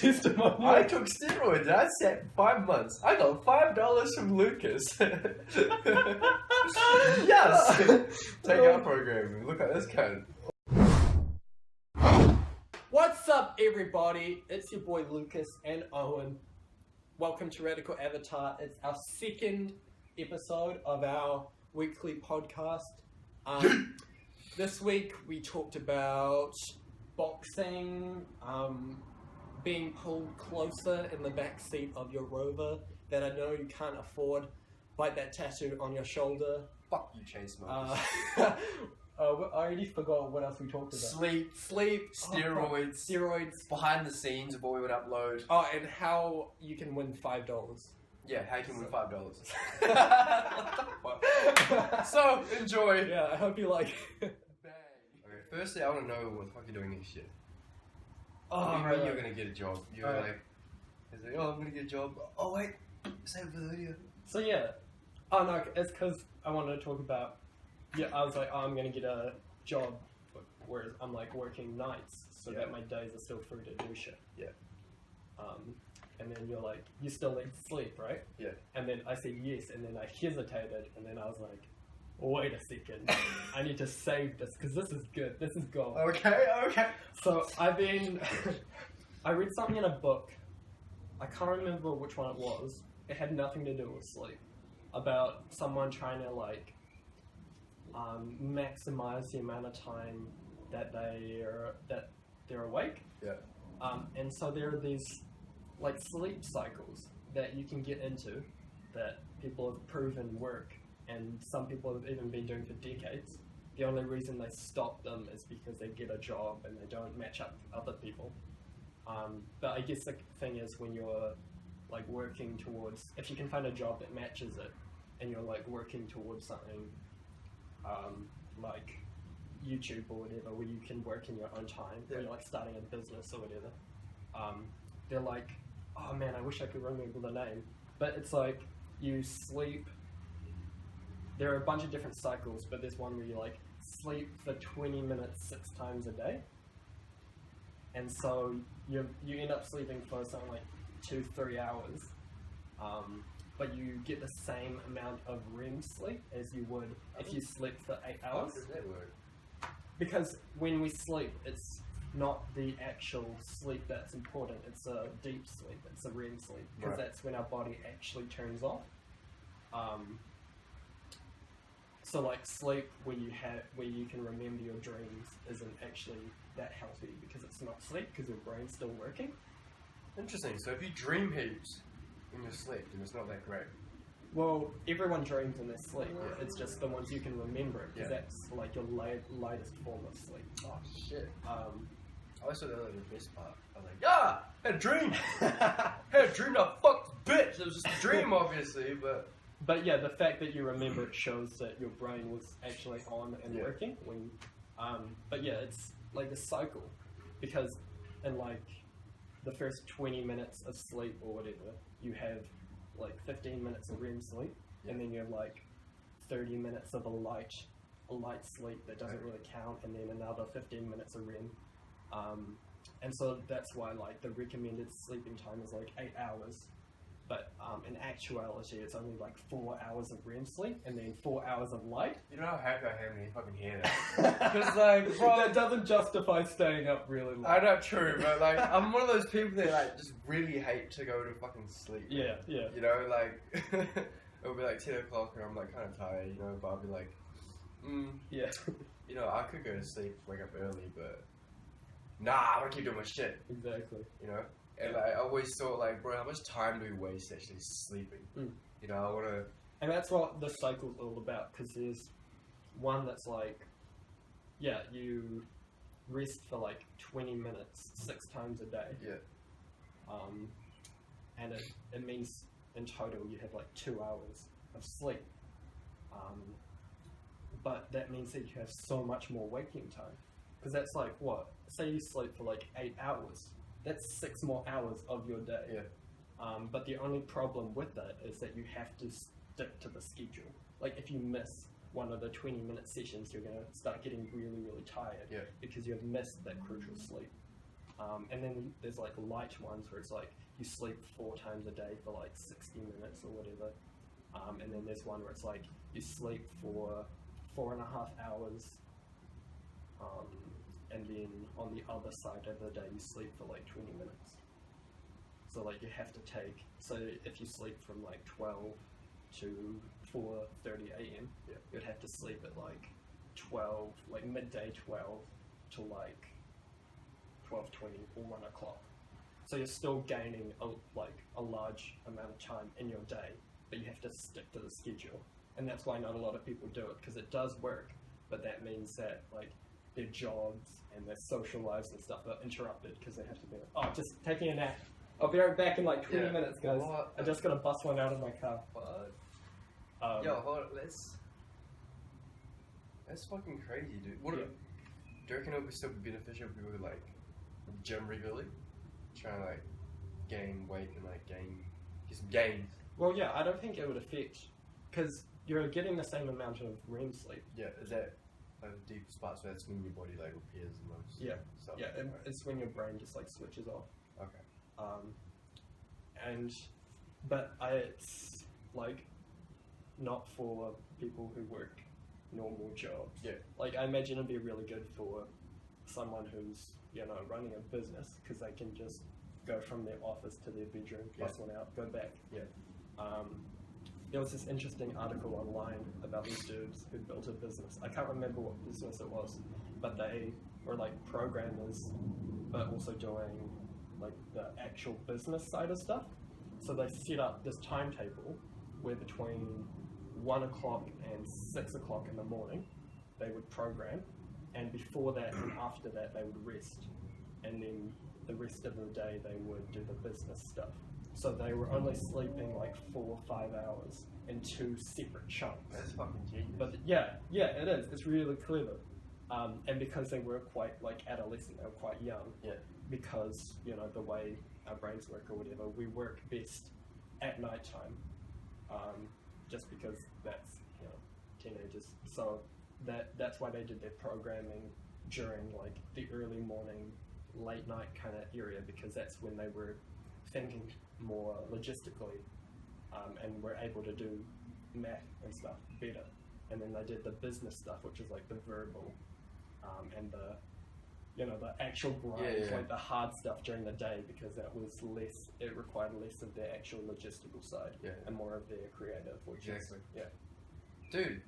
testimonial. I took steroids. I sat 5 months. I got $5 from Lucas. Yes. Take our program. Look at this code. What's up, everybody? It's your boy Lucas and Owen. Welcome to RadicalAvatar. It's our second episode of our weekly podcast. This week we talked about boxing, being pulled closer in the backseat of your Rover that I know you can't afford, like that tattoo on your shoulder. Fuck you, chain smokers. I already forgot what else we talked about. Sleep, steroids, steroids, behind the scenes of what we would upload. Oh, and how you can win $5. Yeah, how you can win $5. So, enjoy. Yeah, I hope you like it. Okay, firstly, I want to know what the fuck you're doing next year. Oh, you mean you're gonna get a job. You're Alright. it's like, oh, I'm gonna get a job. Oh, wait, save it for the video. So, yeah. Oh, no, it's because I wanted to talk about... Yeah, I was like, oh, I'm going to get a job, whereas I'm like working nights, so that my days are still free to do shit. Yeah. And then you're like, you still need to sleep, right? Yeah. And then I said yes, and then I hesitated, and then I was like, wait a second, I need to save this, because this is good, this is gold. Okay. So I've been, I read something in a book, I can't remember which one it was, it had nothing to do with sleep, about someone trying to like, maximize the amount of time that they're awake. Yeah. And so there are these like sleep cycles that you can get into that people have proven work, and some people have even been doing for decades. The only reason they stop them is because they get a job and they don't match up with other people. But I guess the thing is, when you're like working towards, if you can find a job that matches it, and you're like working towards something like YouTube or whatever, where you can work in your own time, when you're like starting a business or whatever, they're like, oh man, I wish I could remember the name, but it's like you sleep, there are a bunch of different cycles, but there's one where you like sleep for 20 minutes 6 times a day, and so you end up sleeping for something like 2-3 hours, but you get the same amount of REM sleep as you would if you slept for 8 hours. How does that work? Because when we sleep, it's not the actual sleep that's important, it's a deep sleep, it's a REM sleep, because that's when our body actually turns off. So like sleep where you can remember your dreams isn't actually that healthy, because it's not sleep, because your brain's still working. Interesting. So if you dream heaps in your sleep, then it's not that great. Well, everyone dreams in their sleep. It's just the ones you can remember, because that's like your lightest form of sleep. Oh shit. Um, I always thought that was the best part. I was like, yeah, had a dream. Had a dream that fucked bitch. It was just a dream, obviously, but... But yeah, the fact that you remember it shows that your brain was actually on and working. When, but yeah, it's like a cycle, because in like the first 20 minutes of sleep or whatever, you have like 15 minutes of REM sleep, and then you have like 30 minutes of a light sleep that doesn't really count, and then another 15 minutes of REM. And so that's why like the recommended sleeping time is like 8 hours. But in actuality, it's only like 4 hours of REM sleep and then 4 hours of light. You know how happy I am when you fucking hear that? Because like, bro, that doesn't justify staying up really late. I know, true, but like, I'm one of those people that like just really hate to go to fucking sleep. Yeah. You know, like, it'll be like 10 o'clock and I'm like kind of tired, you know, but I'll be like, yeah. You know, I could go to sleep, wake up early, but nah, I want to keep doing my shit. Exactly. You know? And like, I always thought, like, bro, how much time do we waste actually sleeping? You know, I want to... And that's what the cycle's all about, because there's one that's like, yeah, you rest for like 20 minutes 6 times a day. Yeah. And it means in total you have like 2 hours of sleep. But that means that you have so much more waking time. Because that's like, what? Say you sleep for like 8 hours. That's 6 more hours of your day. Yeah. But the only problem with that is that you have to stick to the schedule. Like if you miss one of the 20-minute sessions, you're going to start getting really, really tired because you have missed that crucial sleep. And then there's like light ones where it's like you sleep 4 times a day for like 60 minutes or whatever. And then there's one where it's like you sleep for 4.5 hours. And then on the other side of the day you sleep for like 20 minutes. So like you have to take, so if you sleep from like 12 to 4:30 a.m. Yeah. you'd have to sleep at like 12, like midday 12 to like 12:20 or 1 o'clock. So you're still gaining a large amount of time in your day, but you have to stick to the schedule. And that's why not a lot of people do it, because it does work, but that means that like their jobs and their social lives and stuff are interrupted because they have to be like, oh, just taking a nap. I'll be right back in like 20 minutes, guys. What? I just gotta bust one out of my car. Yo, hold on, that's fucking crazy, dude. Do you reckon it would still be beneficial if people who like gym regularly, trying to like gain weight and like get some gains? Well, yeah, I don't think it would affect, because you're getting the same amount of REM sleep. Yeah, is that like a deep spot? So that's when your body like repairs and those stuff. Yeah, it's when your brain just like switches off. Okay. But it's like not for people who work normal jobs. Yeah. Like I imagine it'd be really good for someone who's, running a business, because they can just go from their office to their bedroom, bust one out, go back. Yeah. There was this interesting article online about these dudes who built a business. I can't remember what business it was, but they were like programmers, but also doing like the actual business side of stuff. So they set up this timetable where between 1 o'clock and 6 o'clock in the morning, they would program, and before that and after that they would rest, and then the rest of the day they would do the business stuff. So they were only sleeping like 4 or 5 hours in 2 separate chunks. That's fucking genius. But yeah, it is. It's really clever. And because they were quite like adolescent, they were quite young. Yeah. Because the way our brains work or whatever, we work best at nighttime. Just because that's teenagers. So that's why they did their programming during like the early morning, late night kind of area, because that's when they were thinking more logistically, and were able to do math and stuff better. And then they did the business stuff, which is like the verbal, and the the actual grind, like the hard stuff during the day, because that was less. It required less of their actual logistical side and more of their creative, which is Dude,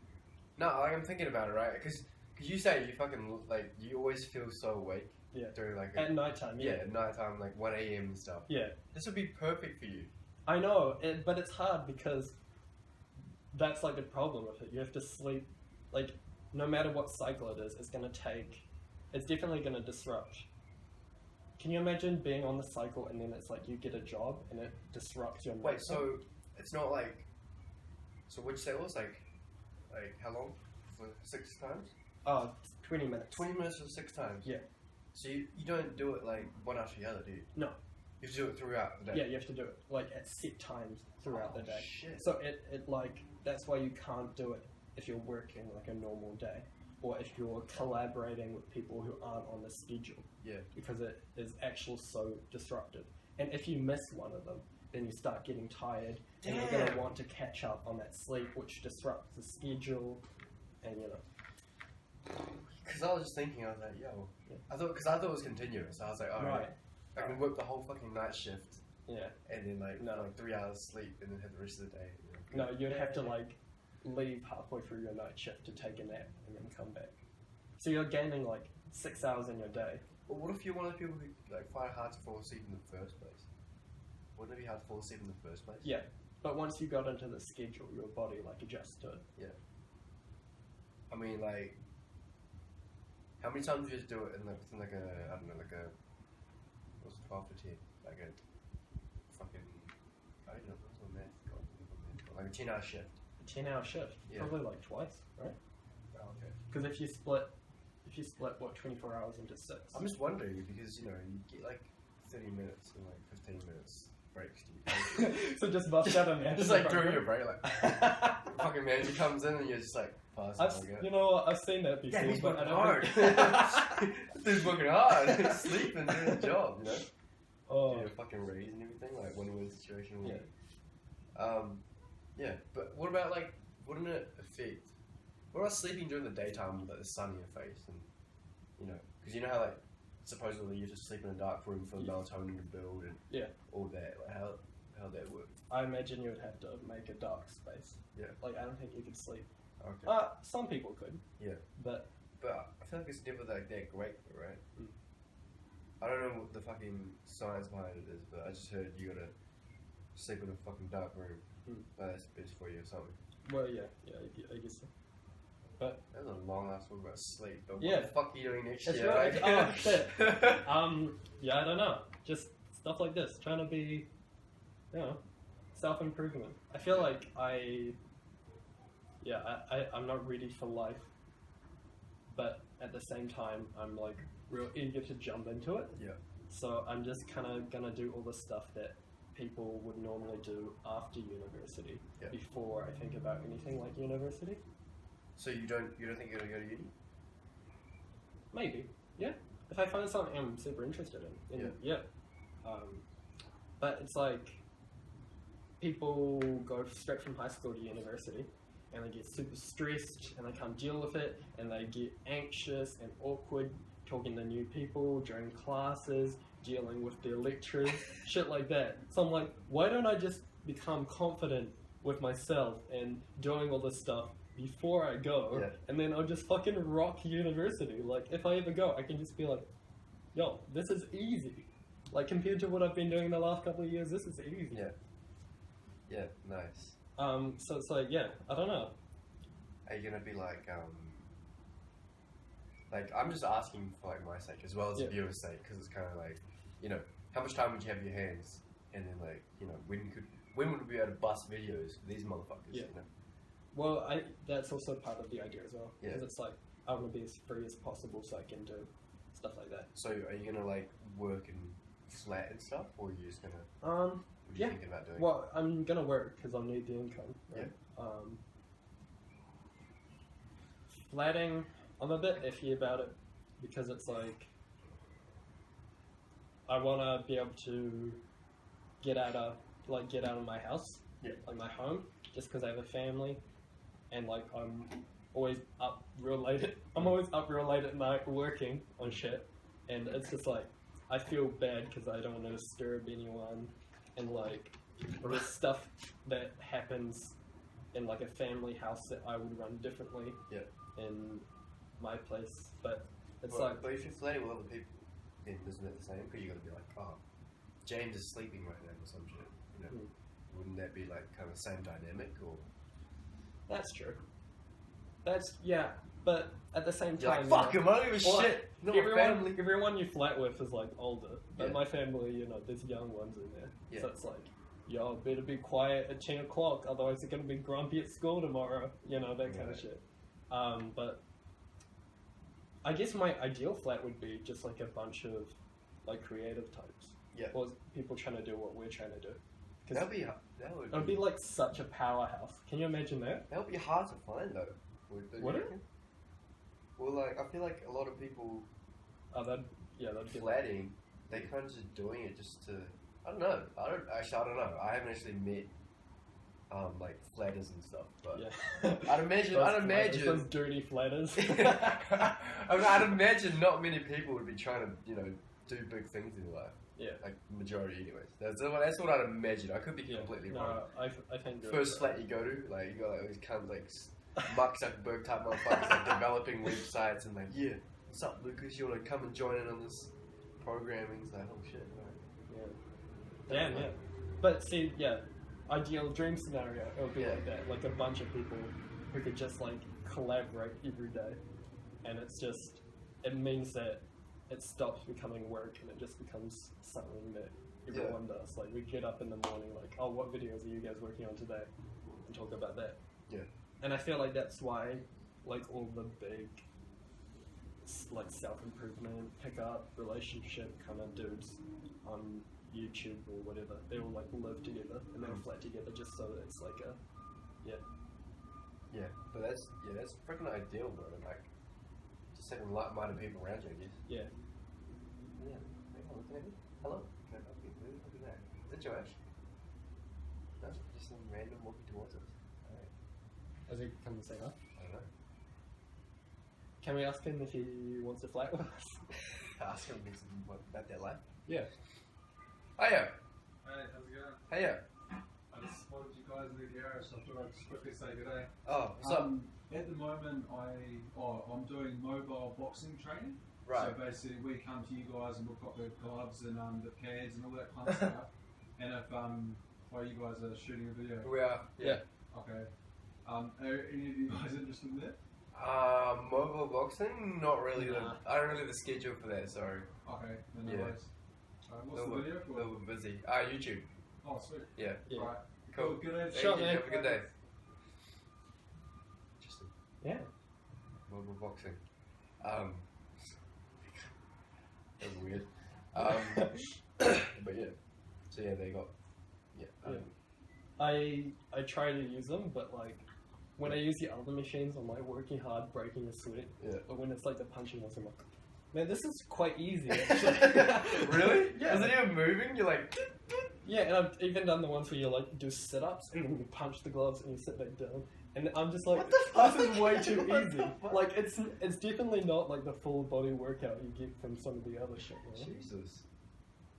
no, like I'm thinking about it, right? Because you say you fucking like you always feel so awake. Yeah. During like at nighttime. Yeah. At nighttime, like 1 a.m. and stuff. Yeah. This would be perfect for you. I know, but it's hard because that's like the problem with it. You have to sleep, like, no matter what cycle it is, it's definitely going to disrupt. Can you imagine being on the cycle and then it's like you get a job and it disrupts your Wait, so it's not like, so which say it was like how long? For 6 times? 20 minutes. 20 minutes for 6 times? Yeah. So you don't do it like one after the other, do you? No. You have to do it throughout the day? Yeah, you have to do it like at set times throughout the day. Shit. So it like, that's why you can't do it if you're working like a normal day, or if you're collaborating with people who aren't on the schedule. Yeah. Because it is actually so disruptive. And if you miss one of them, then you start getting tired, and you're going to want to catch up on that sleep, which disrupts the schedule, and Because I was just thinking, I was like, yo, I thought it was continuous. I was like, alright, I can work the whole fucking night shift. Yeah. And then like 3 hours sleep, and then have the rest of the day. No, you'd have to like leave halfway through your night shift to take a nap and then come back. So you're gaining like 6 hours in your day. But what if you're one of the people who like find it hard to fall asleep in the first place? Wouldn't it be hard to fall asleep in the first place? Yeah, but once you got into the schedule, your body like adjusts to it. Yeah. I mean, like, how many times do you just do it in within like a, I don't know, like a, what's it, 12 to 10? Like a fucking, I don't know, what's the math? Like a 10-hour shift. A 10-hour shift? Yeah. Probably like twice, right? Oh, okay. Because if you split what, 24 hours into 6. I'm just wondering because, you get like 30 minutes and like 15 minutes breaks. So just bust out a man. Just like during your break, like fucking manager comes in and you're just like, pass. You know what? I've seen that before. Yeah, he's but working I hard. don't Dude's working hard. He's sleeping, doing a job, you know? Oh. Getting a fucking raise and everything, like win-win situation. Yeah. Yeah, but what about like, wouldn't it affect? What about sleeping during the daytime with like, the sun in your face and, you know, because you know how like supposedly you have to sleep in a dark room for the melatonin to build and all that. Like how that work? I imagine you would have to make a dark space. Yeah. Like I don't think you could sleep. Okay. Some people could. Yeah. But I feel like it's never like that great, right? Mm. I don't know what the fucking science behind it is, but I just heard you gotta sleep in a fucking dark room. That's best for you or something. Well, yeah, I guess so. But that was a long ass talk about sleep. But yeah. What the fuck are you doing next That's year? right. Like, Oh shit. Yeah, I don't know. Just stuff like this, trying to be, you know, self-improvement. I feel like I'm not ready for life, but at the same time, I'm like real eager to jump into it. Yeah. So I'm just kind of gonna do all the stuff that people would normally do after university before I think about anything like university. So you don't think you're gonna go to uni? Maybe, yeah. If I find something I'm super interested in, yeah. But it's like people go straight from high school to university, and they get super stressed, and they can't deal with it, and they get anxious and awkward talking to new people during classes, dealing with their lecturers, shit like that. So I'm like, why don't I just become confident with myself and doing all this stuff before I go, and then I'll just fucking rock university. Like, if I ever go, I can just be like, yo, this is easy. Like, compared to what I've been doing the last couple of years, this is easy. Yeah. Yeah, nice. So it's like, yeah, I don't know. Are you gonna be like I'm just asking for like my sake as well as the viewer's sake, because it's kind of like, you know, how much time would you have in your hands, and then like, you know, when would we be able to bust videos for these motherfuckers? You know? Well, that's also part of the idea as well, because Yeah. it's like I want to be as free as possible so I can do stuff like that. So are you gonna like work in flat and stuff, or are you just gonna? What are you thinking about doing? Well, I'm gonna work because I'll need the income. Right? Flatting, I'm a bit iffy about it because it's like I want to be able to get out of my house, like my home, just because I have a family, and like I'm always up real late. I'm always up real late at night working on shit, and it's just like I feel bad because I don't want to disturb anyone, and like there's stuff that happens in like a family house that I would run differently in my place, but it's but if you're flirting with other people, then isn't it the same? Because you got to be like, oh, James is sleeping right now or some shit. You know, wouldn't that be like kind of the same dynamic? Or that's true. But at the same you're time, like, fuck him, I don't give a shit. Not everyone you flat with is like older, but my family, you know, there's young ones in there, so it's like, yo, better be quiet at 10 o'clock, otherwise they're gonna be grumpy at school tomorrow. You know, that kind of shit. But I guess my ideal flat would be just like a bunch of like creative types. Yeah. Or people trying to do what we're trying to do. It would be like such a powerhouse. Can you imagine that? That would be hard to find though. Would it? Well, like, I feel like a lot of people that'd be flatting, they kind of just doing it just to, I don't know. I don't know. I haven't actually met like flatters and stuff, but I'd imagine those dirty flatters. I'd imagine not many people would be trying to, you know, do big things in life. Yeah, like majority, anyways. That's what I'd imagine. I could be completely wrong. I think first flat you go to, like, you got like these kind of like Mark Zuckerberg type motherfuckers like developing websites and like, yeah, what's up, Lucas? You want to come and join in on this programming? It's like, oh shit, right. Yeah. Damn, yeah. But see, ideal dream scenario, it would be like that, like a bunch of people who could just like collaborate every day, and it means that it stops becoming work and it just becomes something that everyone does. Like, we get up in the morning like, oh, what videos are you guys working on today, and talk about that. And I feel like that's why like all the big like self-improvement, pick-up, relationship kind of dudes on YouTube or whatever, they all like live together and they all flat together just so that it's like Yeah, but that's freaking ideal, bro. Like, just having like-minded people around you, I guess. Yeah. Yeah. Hang on, looking at me. Hello. Can I help you? Look at that. Is that Josh? No, just some random walking towards us. Alright. Has he come to say hi? I don't know. Can we ask him if he wants to flight with us? Ask him about their life. Yeah. Hiya. Hey, how's it going? Hiya. I just spotted you guys in the garage, so I thought I'd just quickly say good day. Oh, what's up? At the moment, I'm doing mobile boxing training. Right. So basically, we come to you guys and we've got the gloves and the pads and all that kind of stuff. And if you guys are shooting a video. We are. Yeah. Okay. Are any of you guys interested in that? Mobile boxing? Not really. Nah. I don't really have the schedule for that. Sorry. Okay. No Yeah. worries. What's the video A for? little bit busy. YouTube. Oh, sweet. Yeah. Yeah. Right. Cool. Good day. Thank Sure, you. man. Have a good day. Interesting. Yeah. Mobile boxing. That's weird. But yeah. So yeah, they got. Yeah. I try to use them, but like when I use the other machines, I'm like working hard, breaking a sweat. Yeah. But when it's like the punching ones, I'm like, man, this is quite easy. Actually. Really? Yeah. Is it even moving? You're like. Yeah, and I've even done the ones where you like do sit-ups and then you punch the gloves and you sit back down. And I'm just like, What the fuck? this is way too What easy. the fuck? Like it's definitely not like the full body workout you get from some of the other shit. You know? Jesus.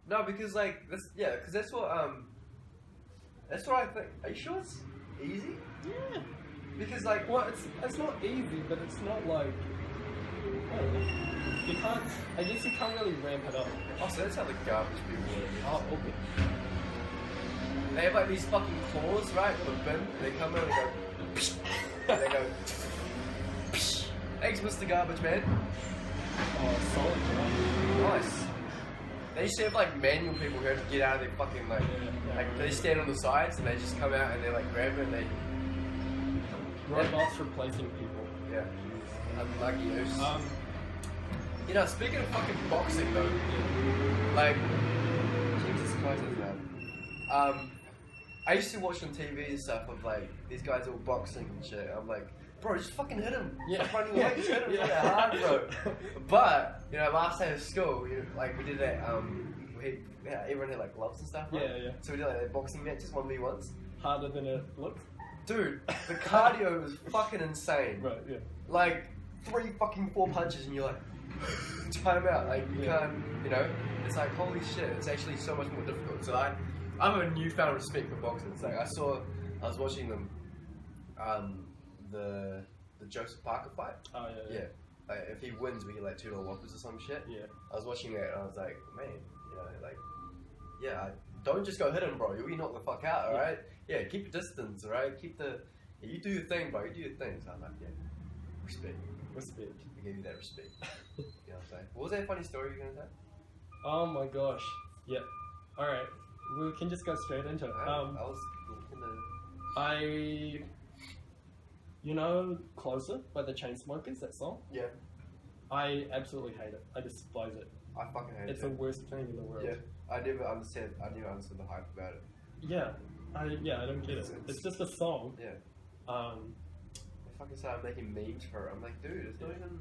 No, because like this. Yeah, because that's what I think. Are you sure it's easy? Yeah. Because like. Well, it's not easy, but it's not like. I don't know. You can't. I guess you can't really ramp it up. Oh, so that's how the garbage people work. Oh, okay. They have like these fucking claws, right, for the bin, and they come in and go, and they go, thanks, Mr. Garbage Man. Oh, solid job. Nice. They used to have like manual people who have to get out of their fucking like, Yeah. like they stand on the sides and they just come out and they like grab it and they, Robots replacing people. yeah, unlucky news. You know, speaking of fucking boxing though, like, Jesus Christ, man. I used to watch on TV and stuff of like these guys all boxing and shit. I'm like, bro, just fucking hit him. Yeah. Stop running away, just hit him Yeah. really hard, bro. But you know, last day of school, like we did that. Everyone had like gloves and stuff. Right? Yeah. So we did like boxing matches, 1v1s. Harder than it looks. Dude, the cardio was fucking insane. Right. Yeah. Like 4 punches and you're like, time out. Like you Yeah. can't, you know. It's like holy shit. It's actually so much more difficult. So I have a newfound respect for boxing. It's like I was watching them, the Joseph Parker fight. Oh yeah. Yeah. Like, if he wins, we get like $2 whoppers or some shit. Yeah. I was watching that and I was like, man, you know, like, yeah, don't just go hit him, bro. You'll be knocked the fuck out, alright? Yeah, keep your distance, alright? You do your thing, bro. You do your thing. So I'm like, yeah, respect. Respect. I gave you that respect. You know what I'm saying? What was that funny story you were gonna say? Oh my gosh. Yeah. All right. We can just go straight into it. I was gonna. You know, "Closer" by the Chainsmokers, that song. Yeah. I absolutely hate it. I despise it. I fucking hate It's it. the worst thing in the world. Yeah. I never understood the hype about it. Yeah. I don't get it. It's just a song. Yeah. They fucking started making memes for it. I'm like, dude, it's not even.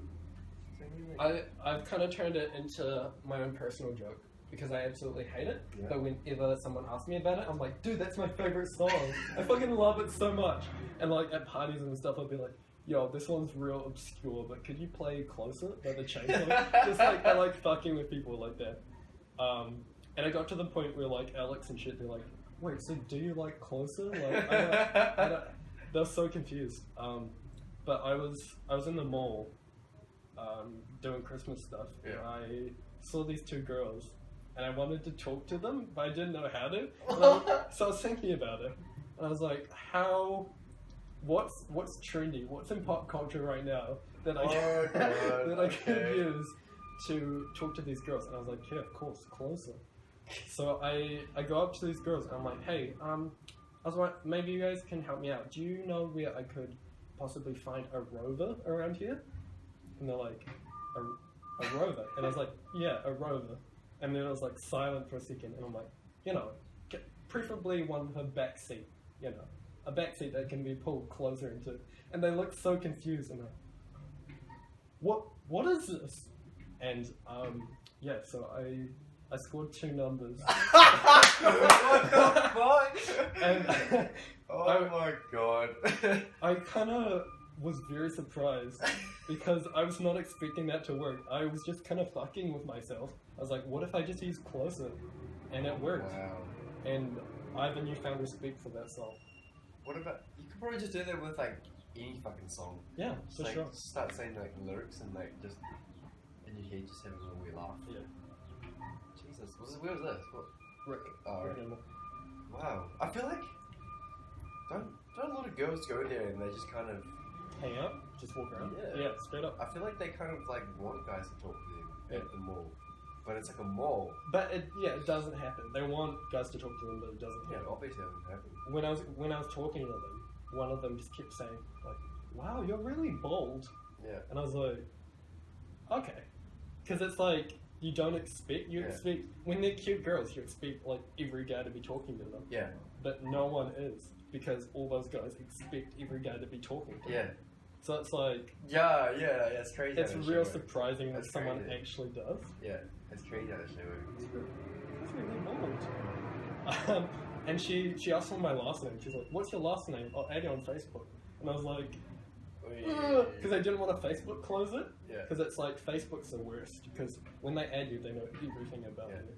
I've kind of turned it into my own personal joke because I absolutely hate it. Yeah. But whenever someone asks me about it, I'm like, dude, that's my favorite song. I fucking love it so much. And like at parties and stuff, I'll be like, yo, this one's real obscure, but could you play "Closer" by the Chainsmokers? Just like I like fucking with people like that. And I got to the point where like Alex and shit, they're like, wait, so do you like "Closer"? Like I don't, they're so confused. But I was in the mall doing Christmas stuff, and I saw these two girls, and I wanted to talk to them, but I didn't know how to. So I was thinking about it, and I was like, what's trendy? What's in pop culture right now that I could use to talk to these girls? And I was like, yeah, of course, "Closer." So I go up to these girls, and I'm like, hey, I was like, maybe you guys can help me out. Do you know where I could possibly find a rover around here? And they're like, a rover? And I was like, yeah, a rover. And then it was like silent for a second, and I'm like, you know, preferably one with a back seat, you know. a back seat that can be pulled closer into, and they look so confused and like, what is this? And yeah, so I scored 2 numbers. What the fuck? And oh my god. I kind of was very surprised because I was not expecting that to work. I was just kind of fucking with myself. I was like, what if I just use closer? And it worked. Wow. And I have a newfound respect for that song. What about, you could probably just do that with like any fucking song. Yeah, Just for like, sure. start saying like lyrics and like just in your head just having a little wee laugh. Yeah. Jesus, where was this? What? Right. Oh, Right. right. Wow. I feel like don't a lot of girls go there and they just kind of, Hang out, just walk around. Yeah. Yeah, straight up. I feel like they kind of like want guys to talk to them at the mall, but it's like a mall. But it doesn't happen. They want guys to talk to them, but it doesn't Yeah, happen. obviously it doesn't happen. When I was talking to them, one of them just kept saying like, "Wow, you're really bold," Yeah. and I was like, "Okay," because it's like you don't expect Yeah. expect when they're cute girls, you expect like every guy to be talking to them, Yeah. but no one is because all those guys expect every guy to be talking to Yeah. them. So it's like Yeah, it's crazy. it's how that real shit works. surprising that That's someone crazy. actually does. Yeah, it's crazy how that shit works. That's really bold. And she asked for my last name. She's like, "What's your last name? I'll add you on Facebook." And I was like, because I didn't want to Facebook close it. Yeah. Because it's like Facebook's the worst. Because when they add you, they know everything about Yeah. you.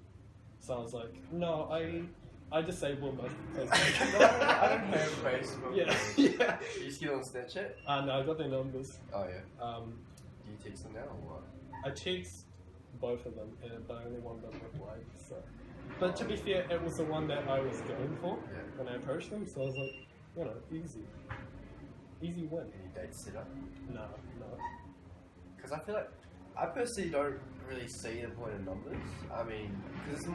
So I was like, no, I disable most Facebook. I don't have Facebook. Yeah, yeah. You still on Snapchat? No, I got their numbers. Oh yeah. Do you text them now or what? I text both of them, but only one of them replied. So, but to be fair, it was the one that I was going for Yeah. when I approached them. So I was like, easy win. Any dates set up? No. Because I feel like I personally don't really see the point of numbers. I mean, because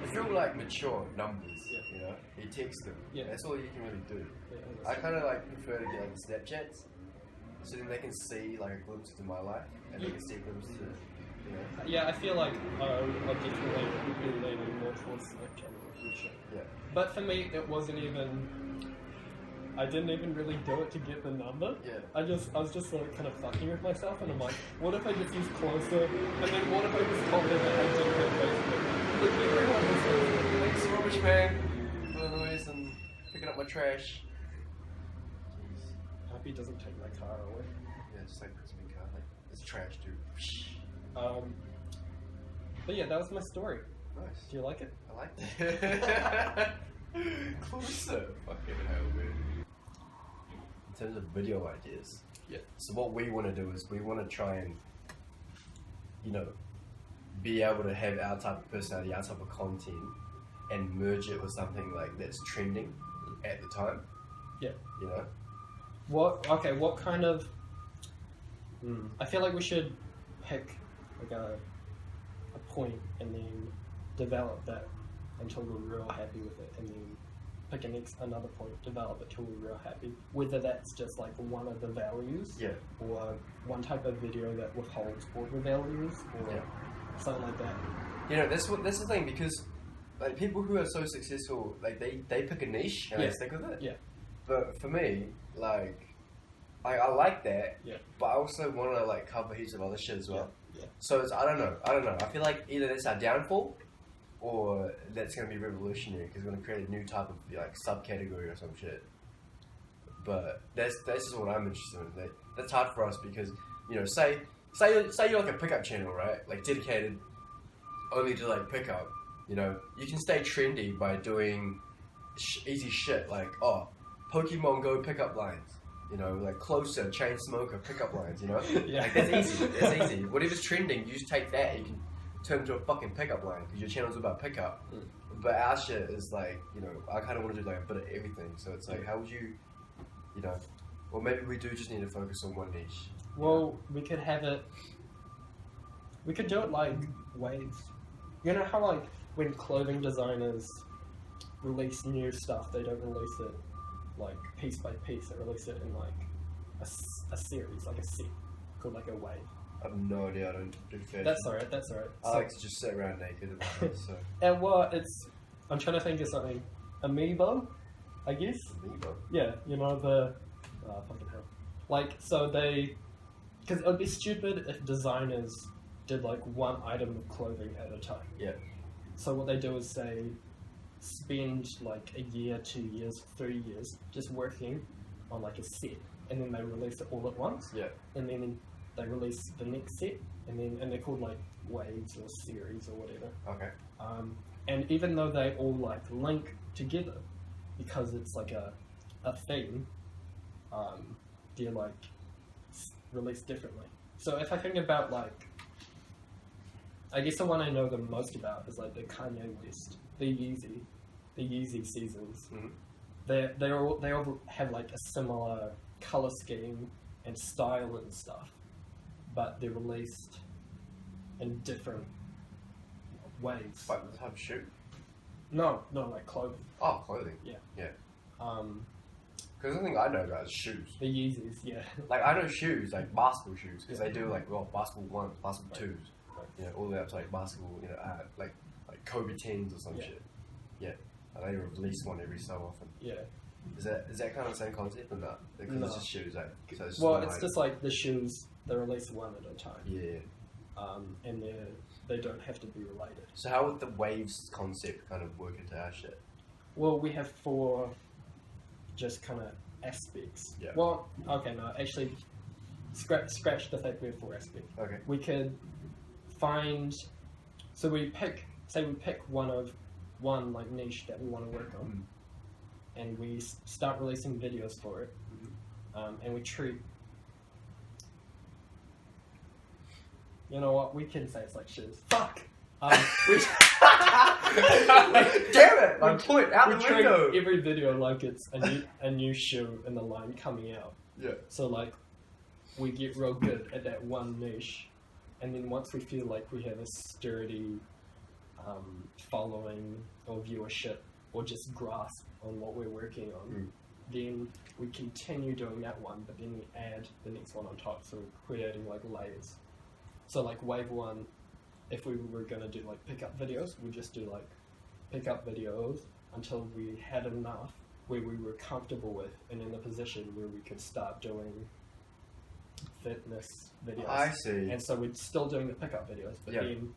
it's real like mature numbers. Yeah. You know, you text them. Yeah. That's all you can really do. Yeah, I kind of like prefer to get like Snapchats, so then they can see like a glimpse into my life, and they can see a glimpse to, you know. yeah, I feel like I'll definitely be leaning more towards Snapchat in the future. Yeah. But for me, it wasn't even. I didn't even really do it to get the number. Yeah. I was just like kind of fucking with myself, and I'm like, what if I just use closer? And then what if I just told them that I didn't have Facebook? Like everyone has Facebook. Thanks, rubbish man, for the noise and picking up my trash. Jeez. Hope he doesn't take my car away. Yeah, just like puts me in car, like it's trash, dude. But yeah, that was my story. Nice. Do you like it? I like that. Closer. Fucking hell, man. In terms of video ideas. Yeah. So what we want to do is we want to try and, you know, be able to have our type of personality, our type of content, and merge it with something like that's trending at the time. Yeah. You know? What kind of... I feel like we should pick like a point and then develop that until we're real happy with it, and then pick another point, develop it till we're real happy. Whether that's just like one of the values, Yeah. or one type of video that withholds all the values, or something like that. You know, that's the thing, because like people who are so successful, like they pick a niche and they stick with it. Yeah. But for me, like I like that. Yeah. But I also want to like cover heaps of other shit as well. Yeah. So it's I don't know. I feel like either that's our downfall, or that's going to be revolutionary because we're going to create a new type of like subcategory or some shit. But that's just what I'm interested in. That's hard for us because, you know, say you're like a pickup channel, right? Like dedicated only to like pickup. You know, you can stay trendy by doing easy shit like Pokemon Go pickup lines. You know, like Closer, Chain Smoker pickup lines. You know, like that's easy. That's easy. Whatever's trending, you just take that. You can turn into a fucking pickup line because your channel's about pickup. But our shit is like, you know, I kind of want to do like a bit of everything. So it's like, how would you know, or maybe we do just need to focus on one niche. Well, we could do it like waves. You know how like when clothing designers release new stuff, they don't release it like piece by piece. They release it in like a series, like a set, called like a wave. I have no idea. I don't do fashion. That's alright. I like to just sit around naked. So And well, I'm trying to think of something. Amiibo I guess. Amiibo. Yeah, you know the fucking hell. Like, so they, because it would be stupid if designers did like one item of clothing at a time. Yeah. So what they do is they spend like a year, 2 years, 3 years just working on like a set, and then they release it all at once. Yeah. And then they release the next set, and they're called like waves or series or whatever. Okay. And even though they all like link together, because it's like a theme, they're like released differently. So if I think about like, I guess the one I know the most about is like the Kanye West, the Yeezy seasons. Mm-hmm. They all have like a similar color scheme and style and stuff, but they're released in different ways. Like the type of shoe? No, like clothing. Oh, clothing. Yeah. Yeah. Um, Because the thing I know about is shoes. the Yeezys, yeah. Like, I know shoes, like basketball shoes, because they do like, well, basketball 1, basketball 2s, Right. you know, all the way up to like basketball, you know, like Kobe 10s or some Yeah. shit. Yeah. And they release one every so often. Yeah. Is that kind of the same concept or not? Because No. it's just shoes, like, so it's just Well, one it's item. just like the shoes, they release one at a time. Yeah. And they don't have to be related. So how would the waves concept kind of work into our shit? Well, we have 4 just kind of aspects. Yeah. Well, okay, no, actually, scratch the fact we have 4 aspects. Okay. We could find, so we pick one like niche that we want to work on, and we start releasing videos for it, and we treat. You know what? We can say it's like shoes. Fuck. We, Damn it! My point out we the treat window. every video like it's a new shoe in the line coming out. Yeah. So like, we get real good at that one niche, and then once we feel like we have a sturdy following or viewership or just grasp on what we're working on, then we continue doing that one, but then we add the next one on top, so we're creating like layers. So like wave 1, if we were going to do like pickup videos, we just do like pickup videos until we had enough where we were comfortable with and in a position where we could start doing fitness videos. I see. And so we're still doing the pickup videos, but Yeah. then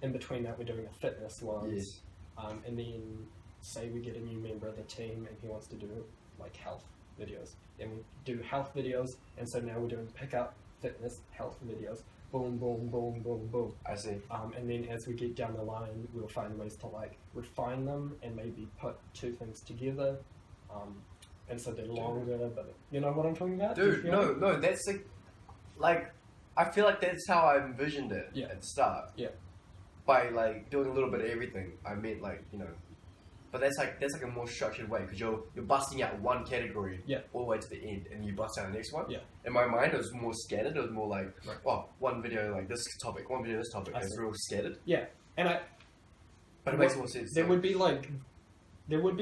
in between that we're doing a fitness ones. Yes. And then say we get a new member of the team and he wants to do like health videos. Then we do health videos, and so now we're doing pickup, fitness, health videos. Boom, boom, boom, boom, boom. I see. And then as we get down the line, we'll find ways to like refine them and maybe put 2 things together. And so they're longer, but you know what I'm talking about? Dude, no, that's like, I feel like that's how I envisioned it at the start. Yeah. By like doing a little bit of everything, I meant like, you know, but that's like a more structured way, because you're busting out one category all the way to the end, and you bust out the next one. Yeah. In my mind, it was more scattered. It was more like, one video like this topic, one video this topic. It's real scattered. Yeah, and But it makes more sense. There would be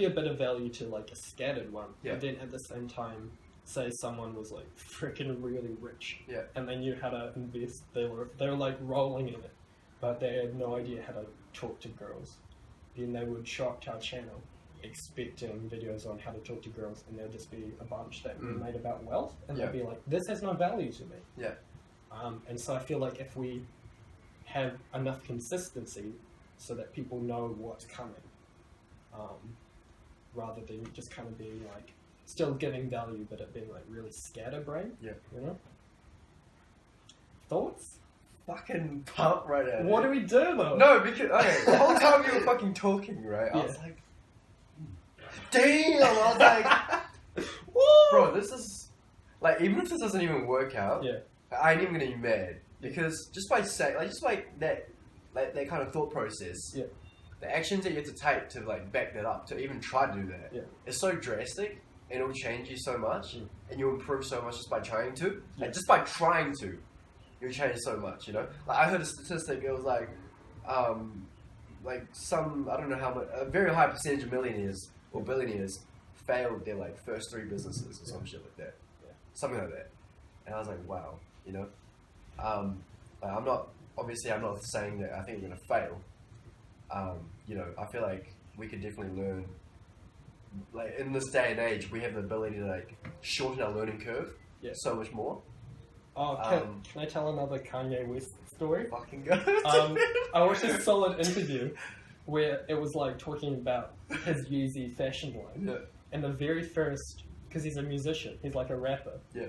a bit of value to like a scattered one, Yeah. but then at the same time, say someone was like freaking really rich, Yeah. and they knew how to invest. They were like rolling in it, but they had no idea how to talk to girls. Then they would show up to our channel expecting videos on how to talk to girls, and there'd just be a bunch that were made about wealth, and they'd be like, this has no value to me. Yeah. And so I feel like if we have enough consistency so that people know what's coming, rather than just kind of being like, still giving value, but it being like really scatterbrained. Yeah. You know? Thoughts? Fucking pump right at What do we do though? No, because the whole time you were fucking talking, right? I was like, damn! I was like, Woo! bro, this is like, even if this doesn't even work out, I ain't even gonna be mad, because just by saying, like, just like that kind of thought process, the actions that you have to take to like back that up, to even try to do that, is so drastic, and it'll change you so much, and you'll improve so much just by trying to, and just by trying to. You'll change so much, you know? Like, I heard a statistic, it was like some, I don't know how much, a very high percentage of millionaires or billionaires failed their, like, first 3 businesses or some shit like that. Yeah. Something like that. And I was like, wow, you know? I'm not saying that I think we're going to fail. You know, I feel like we could definitely learn like in this day and age, we have the ability to like shorten our learning curve so much more. Oh, can I tell another Kanye West story? Fucking go. I watched a solid interview where it was like talking about his Yeezy fashion line. Yeah. And the very first, because he's a musician, he's like a rapper. Yeah.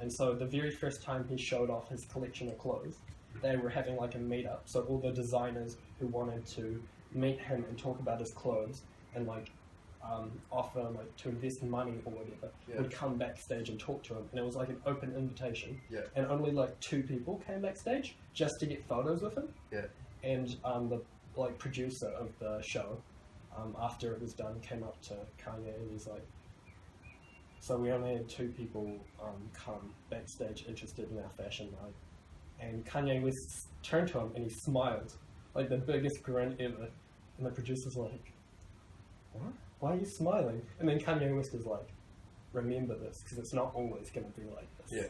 And so the very first time he showed off his collection of clothes, they were having like a meetup. So all the designers who wanted to meet him and talk about his clothes and like offer like to invest money or whatever would come backstage and talk to him, and it was like an open invitation. Yeah. And only like 2 people came backstage just to get photos with him. Yeah. And the like producer of the show, after it was done, came up to Kanye and he's like, "So we only had 2 people come backstage interested in our fashion line." And Kanye West turned to him and he smiled, like the biggest grin ever. And the producer's like, "What? Why are you smiling?" And then Kanye West is like, "Remember this, because it's not always going to be like this." Yeah.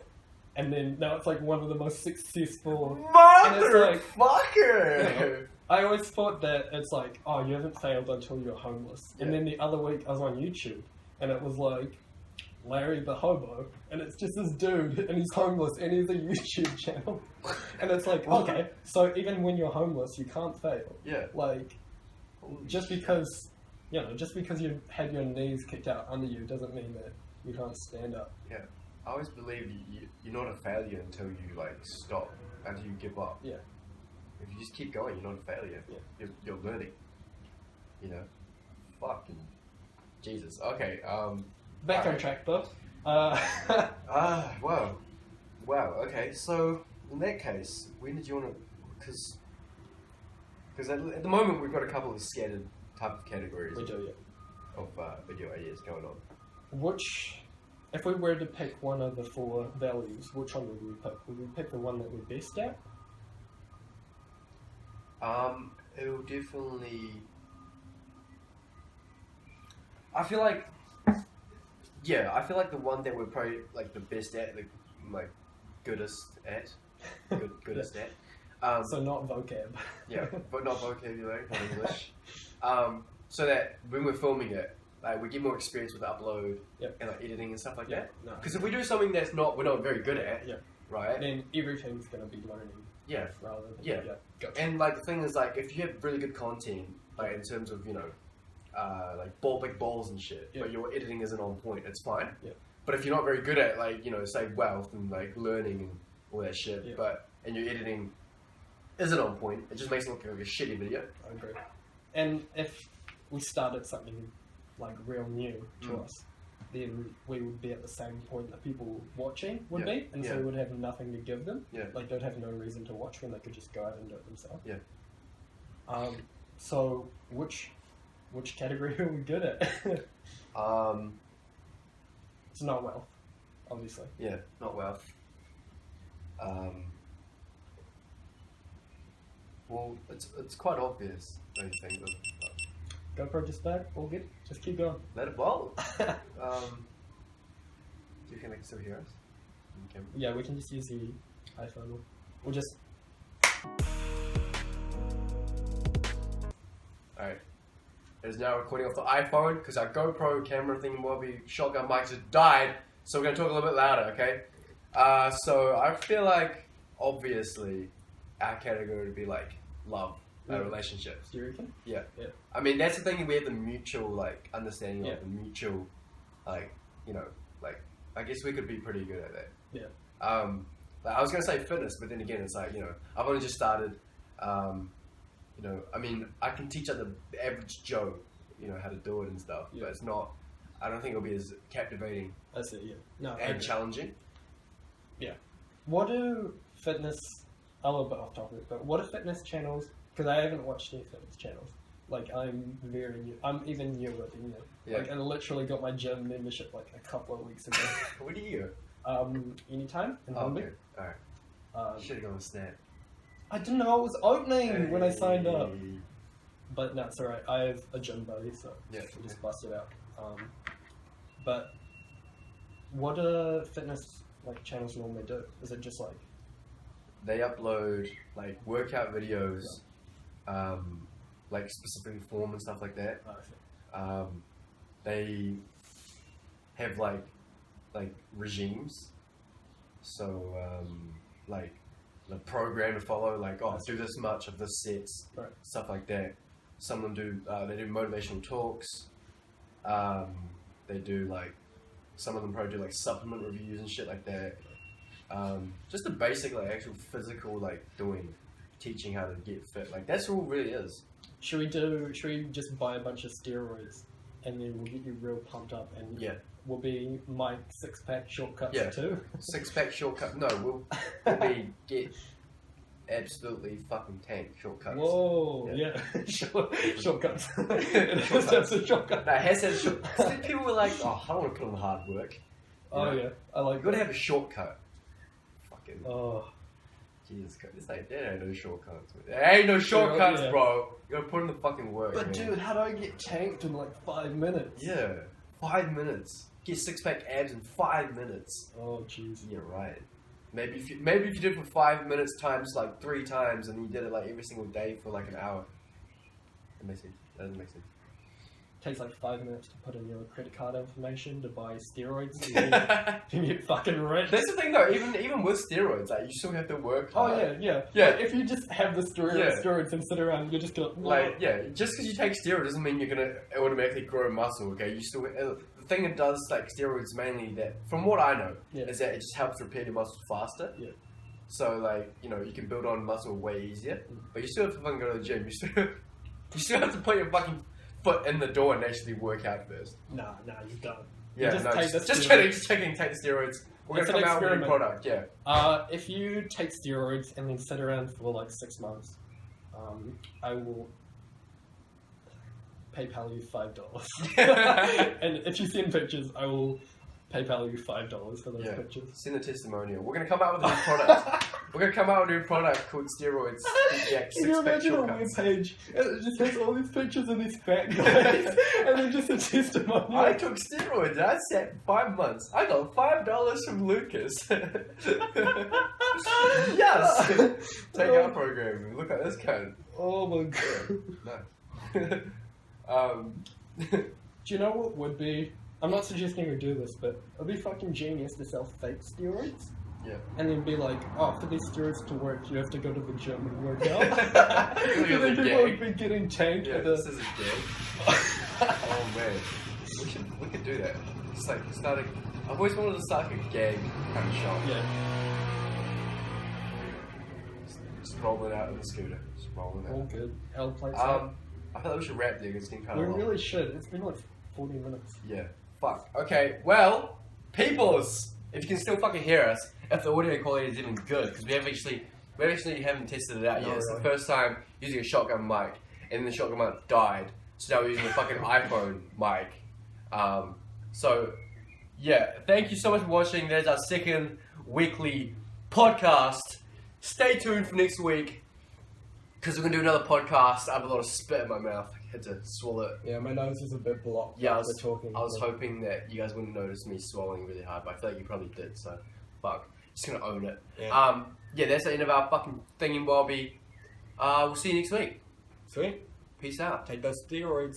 And then now it's like one of the most successful. Motherfucker! I always thought that it's like, oh, you haven't failed until you're homeless. Yeah. And then the other week I was on YouTube and it was like Larry the Hobo, and it's just this dude and he's homeless and he's a YouTube channel. And it's like, okay, so even when you're homeless, you can't fail. Yeah. Like, just because you had your knees kicked out under you doesn't mean that you can't stand up. Yeah. I always believed you're not a failure until you like stop, until you give up. Yeah. If you just keep going, you're not a failure. Yeah. You're learning. You know? Fucking Jesus. Okay, Back on track though. Wow. Wow, okay, so in that case, when did you want to, because at the moment we've got a couple of scattered type of categories We do, yeah. of video ideas going on. If we were to pick one of the 4 values, which one would we pick? Would we pick the one that we're best at? It'll definitely, I feel like the one that we're probably like the best at, like goodest at, goodest at. So not vocab. Yeah, but not vocabulary, not English. So that when we're filming it, like we get more experience with upload and like editing and stuff like that. Because if we do something that's we're not very good at, right? Then everything's gonna be learning. Yeah. Rather than go. And like the thing is, like if you have really good content, like in terms of like big balls and shit, but your editing isn't on point, it's fine. Yeah. But if you're not very good at like say wealth and like learning and all that shit, and your editing isn't on point, it just makes it look like a shitty video. I agree. And if we started something like real new to us, then we would be at the same point that people watching would be, and so we would have nothing to give them. Yeah. Like they'd have no reason to watch when they could just go out and do it themselves. Yeah. So which category are we good at? It's not wealth, obviously. Yeah, not wealth. Well, it's quite obvious, don't you think? GoPro just back, all good. Just keep going. Let it roll. Do you think they can still hear us? Okay. Yeah, we can just use the iPhone. We'll just. Alright. It is now recording off the iPhone because our GoPro camera thing while we shotgun mics has died, so we're going to talk a little bit louder, okay? So I feel like, obviously, our category would be like love. Relationships. Do you reckon? Yeah. I mean, that's the thing, we have the mutual, like, understanding of the mutual, like, like, I guess we could be pretty good at that. Yeah. Like, I was going to say fitness, but then again, it's like, I've only just started, I mean, I can teach like the average Joe, how to do it and stuff, but it's not, I don't think it'll be as captivating That's it, yeah. No, and challenging. Yeah. What do fitness, a little bit off topic, but what do fitness channels, because I haven't watched any fitness channels, like I'm very new, I'm even newer than you. Yeah. Like I literally got my gym membership like a couple of weeks ago. What do you? Anytime in Okay, Humby. alright. Should've gone with Snap. I didn't know it was opening when I signed up. But no, it's alright. I have a gym buddy, so we'll just bust it out. But what do fitness like channels normally do? Is it just like they upload like workout videos, like specifically form and stuff like that. they have like regimes. So like the program to follow, like do this much of this sets, Right. stuff like that. Some of them do they do motivational talks. They do like some of them probably do like supplement reviews and shit like that. Just the basic like actual physical like teaching how to get fit. Like that's all it really is. Should we just buy a bunch of steroids and then we'll get you real pumped up and Yeah. we'll be Mike 6-pack shortcuts Yeah. too? 6-pack shortcut. No, we'll be get absolutely fucking tank shortcuts. Whoa, Yeah. shortcuts. It has to have some shortcuts. No, it has to have shortcuts. People were like, oh, I don't want to put in the hard work. You Oh know? yeah, I like You gotta have a shortcut. Fucking Oh, Jesus Christ. It's like, there ain't no shortcuts. There ain't no shortcuts, Yeah. bro. You gotta put in the fucking work. but man. dude, how do I get tanked in like 5 minutes? Yeah. 5 minutes. Get 6-pack abs in 5 minutes. Oh jeez. You're right. Maybe if you did it for 5 minutes times like 3 times, and you did it like every single day for like an hour. That makes sense. That doesn't make sense. Takes like 5 minutes to put in your credit card information to buy steroids and you get fucking rich. That's the thing though. Even with steroids, like you still have to work Oh hard. yeah. Yeah. Like, if you just have the steroids and sit around, you're just gonna Like just because you take steroids doesn't mean you're gonna automatically grow muscle. Okay, you still the thing it does like steroids mainly that from what I know is that it just helps repair your muscles faster. Yeah. So like you can build on muscle way easier, but you still have to fucking go to the gym. You still have to put your fucking foot in the door and actually work out first. Nah, you don't. Yeah, just no, take just the kidding, just kidding. Take the steroids. We're It's gonna an come out with a new experiment. product. Yeah. If you take steroids and then sit around for like 6 months, I will PayPal you $5. And if you send pictures, I will PayPal you $5 for those Yeah. pictures. Send a testimonial. We're gonna come out with a new product. We're gonna come out with a new product called Steroids. Yeah, Can you 6-pack imagine a shortcuts. webpage and it just has all these pictures of these fat guys and then just a testimonial? I took steroids. I sat 5 months. I got $5 from Lucas. Yes. Take our program. Look at this cunt. Oh my god. No. Do you know what would be? I'm not suggesting we do this, but it would be fucking genius to sell fake steroids. Yeah. And then be like, oh, for these steroids to work, you have to go to the gym and work out. Look And at then the people would gag. be getting tanked Yeah, with this a... is a gag. Oh man, we could do that. It's like starting. I've always wanted to start like a gag kind of shop. Yeah. Just rolling out of the scooter. Just rolling All out. good. L plates I thought we should wrap there. It's getting kind We of long. really should. It's been like 40 minutes. Yeah. Fuck. Okay. Well, peoples, if you can still fucking hear us, if the audio quality is even good, because we actually haven't tested it out yet. No, It's really. the first time using a shotgun mic, and the shotgun mic died, so now we're using a fucking iPhone mic. So, yeah. Thank you so much for watching. There's our second weekly podcast. Stay tuned for next week, because we're gonna do another podcast. I have a lot of spit in my mouth. I had to swallow it. Yeah, my nose is a bit blocked. Yeah, I after talking. was hoping that you guys wouldn't notice me swallowing really hard, but I feel like you probably did, so fuck. Just gonna own it. Yeah. Yeah, that's the end of our fucking thingy bobby. We'll see you next week. Sweet. Peace out. Take those steroids.